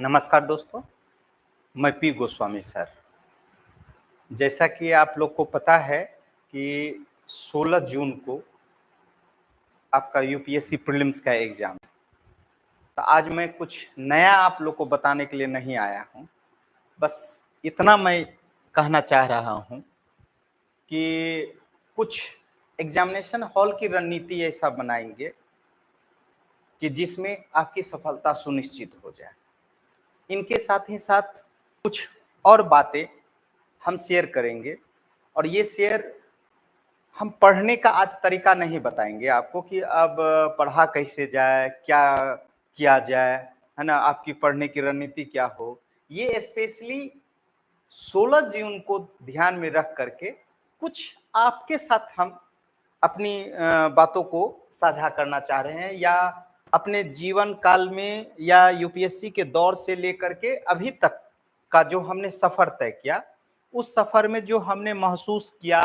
नमस्कार दोस्तों, मैं पी गोस्वामी सर। जैसा कि आप लोग को पता है कि 16 जून को आपका यूपीएससी प्रीलिम्स का एग्ज़ाम है। तो आज मैं कुछ नया आप लोग को बताने के लिए नहीं आया हूँ। बस इतना मैं कहना चाह रहा हूँ कि कुछ एग्ज़ामिनेशन हॉल की रणनीति ऐसा बनाएँगे कि जिसमें आपकी सफलता सुनिश्चित हो जाए। इनके साथ ही साथ कुछ और बातें हम शेयर करेंगे और ये शेयर हम पढ़ने का आज तरीका नहीं बताएंगे आपको कि अब पढ़ा कैसे जाए, क्या किया जाए, है ना? आपकी पढ़ने की रणनीति क्या हो। ये स्पेशली 16 जून को ध्यान में रख करके कुछ आपके साथ हम अपनी बातों को साझा करना चाह रहे हैं या अपने जीवन काल में या यूपीएससी के दौर से लेकर के अभी तक का जो हमने सफर तय किया, उस सफर में जो हमने महसूस किया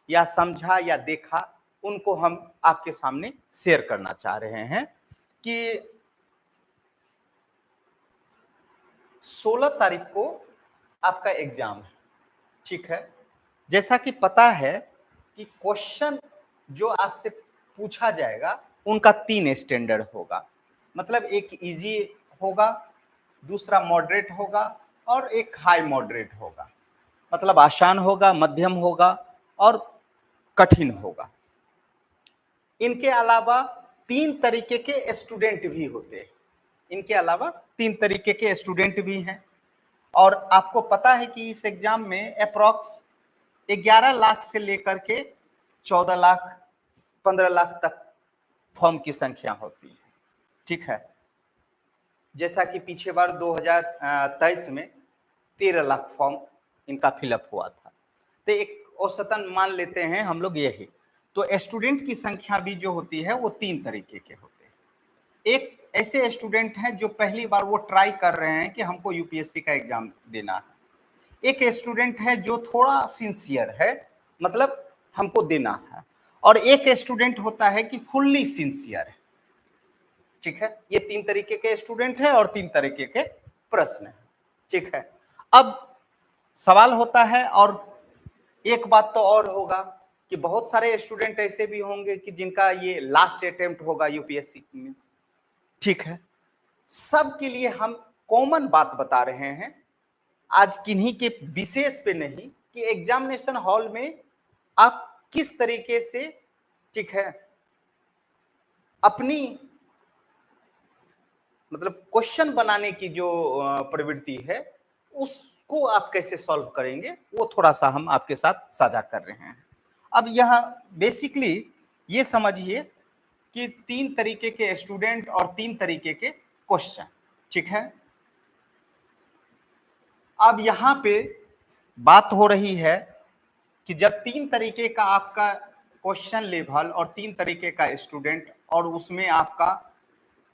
या समझा या देखा, उनको हम आपके सामने शेयर करना चाह रहे हैं कि 16 तारीख को आपका एग्जाम है, ठीक है। जैसा कि पता है कि क्वेश्चन जो आपसे पूछा जाएगा उनका 3 स्टैंडर्ड होगा। मतलब एक इजी होगा, दूसरा मॉडरेट होगा और एक हाई मॉडरेट होगा। मतलब आसान होगा, मध्यम होगा और कठिन होगा। इनके अलावा 3 तरीके के स्टूडेंट भी होते हैं। इनके अलावा 3 तरीके के स्टूडेंट भी हैं और आपको पता है कि इस एग्जाम में अप्रॉक्स 11 लाख से लेकर के 14 लाख 15 लाख तक फॉर्म की संख्या होती है, ठीक है। जैसा कि पीछे बार 2023 में 13 लाख फॉर्म इनका फिलअप हुआ था। तो एक औसतन मान लेते हैं हम लोग यही। तो स्टूडेंट की संख्या भी जो होती है वो 3 तरीके के होते हैं। एक ऐसे स्टूडेंट हैं जो पहली बार वो ट्राई कर रहे हैं कि हमको यूपीएससी का एग्जाम देना है। एक स्टूडेंट है जो थोड़ा सिंसियर है, मतलब हमको देना है, और एक स्टूडेंट होता है कि फुल्ली सिंसियर है, ठीक है। ये 3 तरीके के स्टूडेंट है और 3 तरीके के प्रश्न है, ठीक है। अब सवाल होता है, और एक बात तो और होगा कि बहुत सारे स्टूडेंट ऐसे भी होंगे कि जिनका ये लास्ट अटेम्प्ट होगा यूपीएससी में, ठीक है। सबके लिए हम कॉमन बात बता रहे हैं आज, किन्हीं के विशेष पे नहीं, कि एग्जामिनेशन हॉल में आप किस तरीके से, ठीक है, अपनी मतलब क्वेश्चन बनाने की जो प्रवृत्ति है उसको आप कैसे सॉल्व करेंगे, वो थोड़ा सा हम आपके साथ साझा कर रहे हैं। अब यहाँ बेसिकली ये समझिए कि 3 तरीके के स्टूडेंट और 3 तरीके के क्वेश्चन, ठीक है। अब यहाँ पे बात हो रही है कि जब 3 तरीके का आपका क्वेश्चन लेवल और 3 तरीके का स्टूडेंट, और उसमें आपका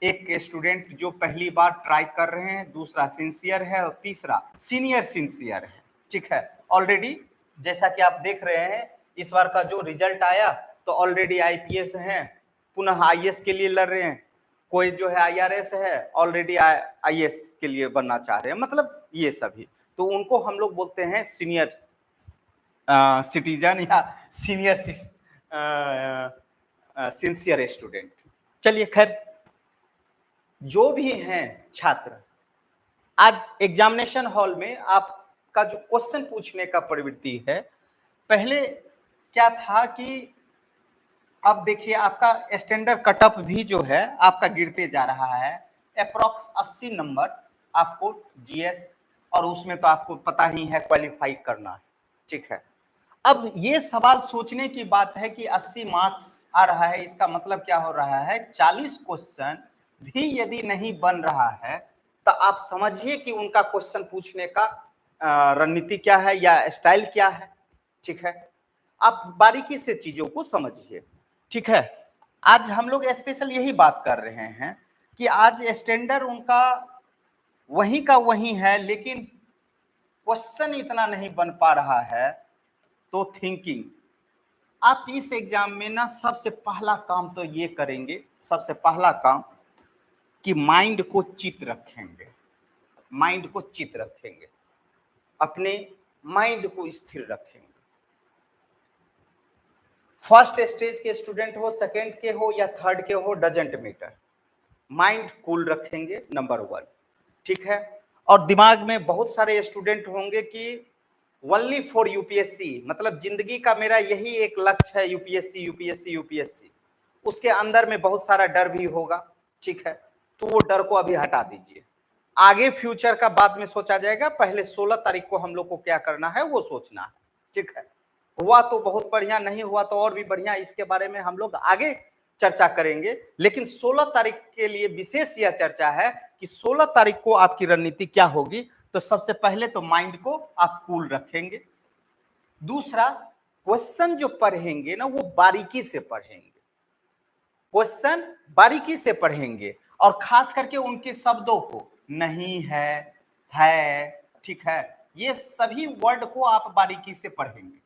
एक स्टूडेंट जो पहली बार ट्राई कर रहे हैं, दूसरा सिंसियर है और तीसरा सीनियर सिंसियर है, ठीक है। ऑलरेडी जैसा कि आप देख रहे हैं इस बार का जो रिजल्ट आया, तो ऑलरेडी आईपीएस हैं, पुनः आईएएस के लिए लड़ रहे हैं, कोई जो है आईआरएस है, ऑलरेडी आईएएस के लिए बनना चाह रहे हैं, मतलब ये सभी। तो उनको हम लोग बोलते हैं सीनियर सिटीजन या सीनियर सिंसियर स्टूडेंट। चलिए खैर, जो भी हैं छात्र, आज एग्जामिनेशन हॉल में आपका जो क्वेश्चन पूछने का प्रवृत्ति है, पहले क्या था कि अब देखिए आपका स्टैंडर्ड कटअप भी जो है आपका गिरते जा रहा है। अप्रॉक्स 80 नंबर आपको जीएस, और उसमें तो आपको पता ही है क्वालिफाई करना है, ठीक है। अब ये सवाल सोचने की बात है कि 80 मार्क्स आ रहा है, इसका मतलब क्या हो रहा है, 40 क्वेश्चन भी यदि नहीं बन रहा है तो आप समझिए कि उनका क्वेश्चन पूछने का रणनीति क्या है या स्टाइल क्या है, ठीक है। आप बारीकी से चीजों को समझिए, ठीक है। आज हम लोग स्पेशल यही बात कर रहे हैं कि आज स्टैंडर्ड उनका वही का वही है, लेकिन क्वेश्चन इतना नहीं बन पा रहा है। तो थिंकिंग, आप इस एग्जाम में ना सबसे पहला काम तो ये करेंगे, सबसे पहला काम कि माइंड को चित रखेंगे। माइंड को चित रखेंगे, अपने माइंड को स्थिर रखेंगे। फर्स्ट स्टेज के स्टूडेंट हो, सेकंड के हो या थर्ड के हो, डजेंट मैटर, माइंड कूल रखेंगे, नंबर 1, ठीक है। और दिमाग में बहुत सारे स्टूडेंट होंगे कि ओनली फॉर यूपीएससी, मतलब जिंदगी का मेरा यही एक लक्ष्य है, यूपीएससी यूपीएससी यूपीएससी। उसके अंदर में बहुत सारा डर भी होगा, ठीक है, तो वो डर को अभी हटा दीजिए। आगे फ्यूचर का बाद में सोचा जाएगा, पहले 16 तारीख को हम लोग को क्या करना है वो सोचना है, ठीक है। हुआ तो बहुत बढ़िया, नहीं हुआ तो और भी बढ़िया, इसके बारे में हम लोग आगे चर्चा करेंगे। लेकिन 16 तारीख के लिए विशेष यह चर्चा है कि 16 तारीख को आपकी रणनीति क्या होगी। तो सबसे पहले तो माइंड को आप कूल रखेंगे। दूसरा, क्वेश्चन जो पढ़ेंगे ना वो बारीकी से पढ़ेंगे, क्वेश्चन बारीकी से पढ़ेंगे और खास करके उनके शब्दों को, नहीं है, ठीक है, ये सभी वर्ड को आप बारीकी से पढ़ेंगे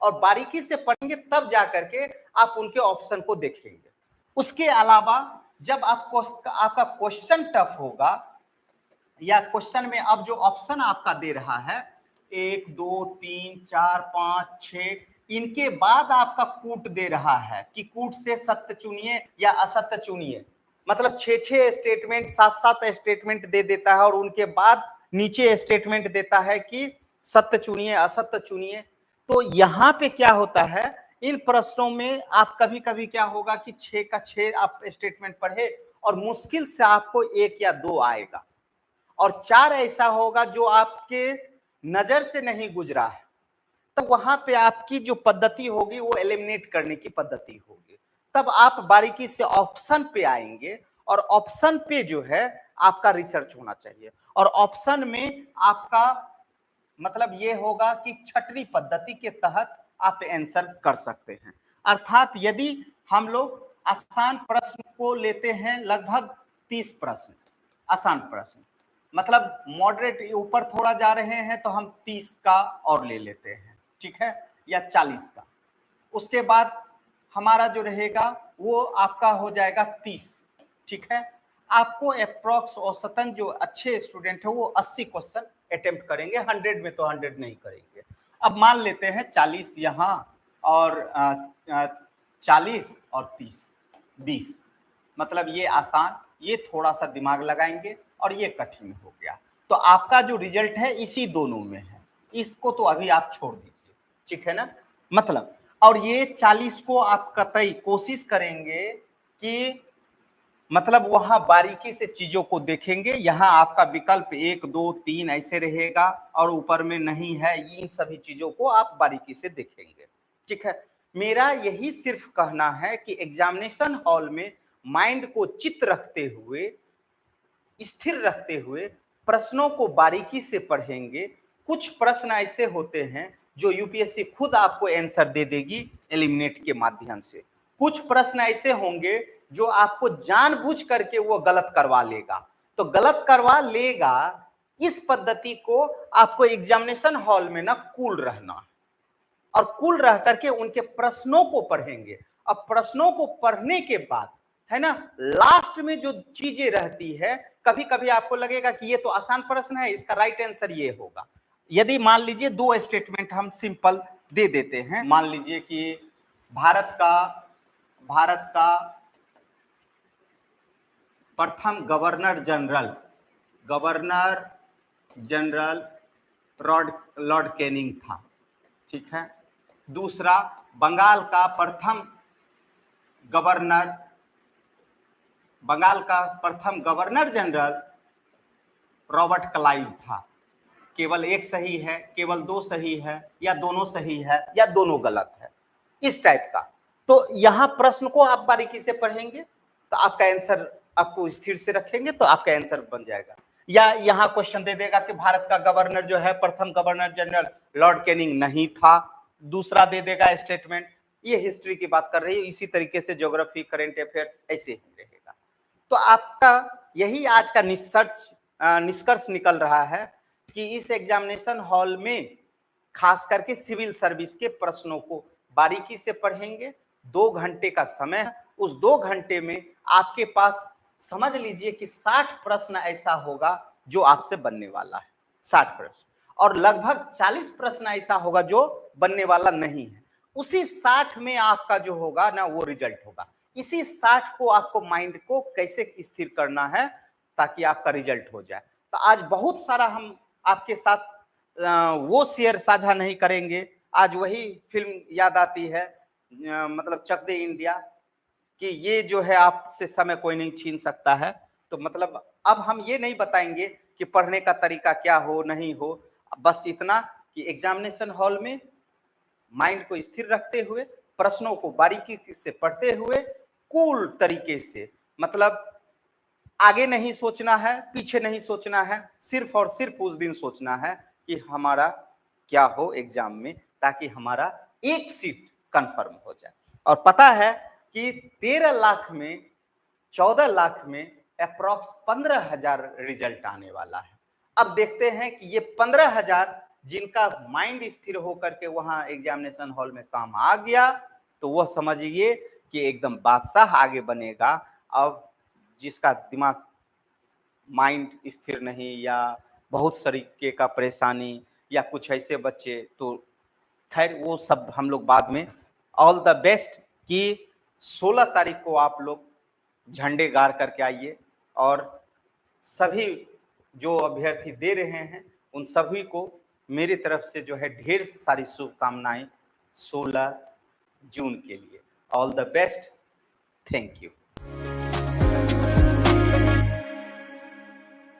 और बारीकी से पढ़ेंगे तब जाकर के आप उनके ऑप्शन को देखेंगे। उसके अलावा जब आपका क्वेश्चन टफ होगा या क्वेश्चन में अब जो ऑप्शन आपका दे रहा है 1 2 3 4 5 6, इनके बाद आपका कूट दे रहा है कि कूट से सत्य चुनिए या असत्य चुनिए, मतलब 6 स्टेटमेंट 7 स्टेटमेंट दे देता है और उनके बाद नीचे स्टेटमेंट देता है कि सत्य चुनिए असत्य चुनिए। तो यहाँ पे क्या होता है, इन प्रश्नों में आप कभी कभी क्या होगा कि 6 का 6 आप स्टेटमेंट पढ़े और मुश्किल से आपको 1 या 2 आएगा और 4 ऐसा होगा जो आपके नजर से नहीं गुजरा है, तो वहां पे आपकी जो पद्धति होगी वो एलिमिनेट करने की पद्धति होगी। तब आप बारीकी से ऑप्शन पे आएंगे और ऑप्शन पे जो है आपका रिसर्च होना चाहिए और ऑप्शन में आपका मतलब ये होगा कि छठवीं पद्धति के तहत आप आंसर कर सकते हैं। अर्थात यदि हम लोग आसान प्रश्न को लेते हैं, लगभग 30 प्रश्न आसान प्रश्न, मतलब मॉडरेट ऊपर थोड़ा जा रहे हैं तो हम 30 का और ले लेते हैं, ठीक है, या 40 का। उसके बाद हमारा जो रहेगा वो आपका हो जाएगा 30, ठीक है। आपको अप्रोक्स औसतन जो अच्छे स्टूडेंट है वो 80 क्वेश्चन अटेम्प्ट करेंगे, 100 में तो 100 नहीं करेंगे। अब मान लेते हैं 40 यहाँ और 40 और 30 20, मतलब ये आसान, ये थोड़ा सा दिमाग लगाएंगे और ये कठिन हो गया। तो आपका जो रिजल्ट है इसी दोनों में है, इसको तो अभी आप छोड़ दीजिए, ठीक है ना, मतलब। और ये 40 को आप कतई कोशिश करेंगे कि मतलब वहां बारीकी से चीजों को देखेंगे। यहाँ आपका विकल्प 1 2 3 ऐसे रहेगा और ऊपर में नहीं है, इन सभी चीजों को आप बारीकी से देखेंगे, ठीक है। मेरा यही सिर्फ कहना है कि एग्जामिनेशन हॉल में माइंड को चित रखते हुए, स्थिर रखते हुए प्रश्नों को बारीकी से पढ़ेंगे। कुछ प्रश्न ऐसे होते हैं जो यूपीएससी खुद आपको आंसर दे देगी एलिमिनेट के माध्यम से, कुछ प्रश्न ऐसे होंगे जो आपको जानबूझ करके वो गलत करवा लेगा। तो गलत करवा लेगा, इस पद्धति को आपको एग्जामिनेशन हॉल में ना कूल रहना और कूल रह करके उनके प्रश्नों को पढ़ेंगे। अब प्रश्नों को पढ़ने के बाद है ना, लास्ट में जो चीजें रहती है, कभी कभी आपको लगेगा कि ये तो आसान प्रश्न है, इसका राइट आंसर ये होगा। यदि मान लीजिए 2 स्टेटमेंट हम सिंपल दे देते हैं, मान लीजिए कि भारत का प्रथम गवर्नर जनरल लॉर्ड कैनिंग था, ठीक है। दूसरा, बंगाल का प्रथम गवर्नर जनरल रॉबर्ट क्लाइव था। केवल एक सही है, केवल 2 सही है, या दोनों सही है, या दोनों गलत है, इस टाइप का। तो यहां प्रश्न को आप बारीकी से पढ़ेंगे तो आपका आंसर आपको स्थिर से रखेंगे तो आपका आंसर बन जाएगा। या यहां क्वेश्चन दे देगा कि भारत का गवर्नर जो है प्रथम गवर्नर जनरल लॉर्ड कैनिंग नहीं था, दूसरा दे देगा स्टेटमेंट। ये हिस्ट्री की बात कर रही है, इसी तरीके से ज्योग्राफी करंट अफेयर्स ऐसे ही रहेगा। तो आपका यही आज का निष्कर्ष निकल रहा है कि इस एग्जामिनेशन हॉल में खास करके सिविल सर्विस के प्रश्नों को बारीकी से पढ़ेंगे। 2 घंटे का समय है, उस 2 घंटे में आपके पास समझ लीजिए कि 60 प्रश्न ऐसा होगा जो आपसे बनने वाला है, 60 प्रश्न, और लगभग 40 प्रश्न ऐसा होगा जो बनने वाला नहीं है। उसी 60 में आपका जो होगा ना वो रिजल्ट होगा। इसी 60 को आपको माइंड को कैसे स्थिर करना है ताकि आपका रिजल्ट हो जाए। तो आज बहुत सारा हम आपके साथ वो शेयर साझा नहीं करेंगे। आज वही फिल्म याद आती है, मतलब चक दे इंडिया, कि ये जो है आपसे समय कोई नहीं छीन सकता है। तो मतलब अब हम ये नहीं बताएंगे कि पढ़ने का तरीका क्या हो नहीं हो, बस इतना कि एग्जामिनेशन हॉल में माइंड को स्थिर रखते हुए, प्रश्नों को बारीकी से पढ़ते हुए, कूल तरीके से, मतलब आगे नहीं सोचना है, पीछे नहीं सोचना है, सिर्फ और सिर्फ उस दिन सोचना है कि हमारा क्या हो एग्जाम में, ताकि हमारा एक सीट कंफर्म हो जाए। और पता है कि 13 लाख में 14 लाख में अप्रॉक्स 15,000 रिजल्ट आने वाला है। अब देखते हैं कि ये 15,000 जिनका माइंड स्थिर होकर के वहां एग्जामिनेशन हॉल में काम आ गया, तो वह समझिए कि एकदम बादशाह आगे बनेगा। अब जिसका दिमाग माइंड स्थिर नहीं, या बहुत तरीके का परेशानी, या कुछ ऐसे बच्चे, तो खैर वो सब हम लोग बाद में। ऑल द बेस्ट कि 16 तारीख को आप लोग झंडे गाड़ करके आइए, और सभी जो अभ्यर्थी दे रहे हैं उन सभी को मेरी तरफ से जो है ढेर सारी शुभकामनाएं 16 जून के लिए। All the best, thank you.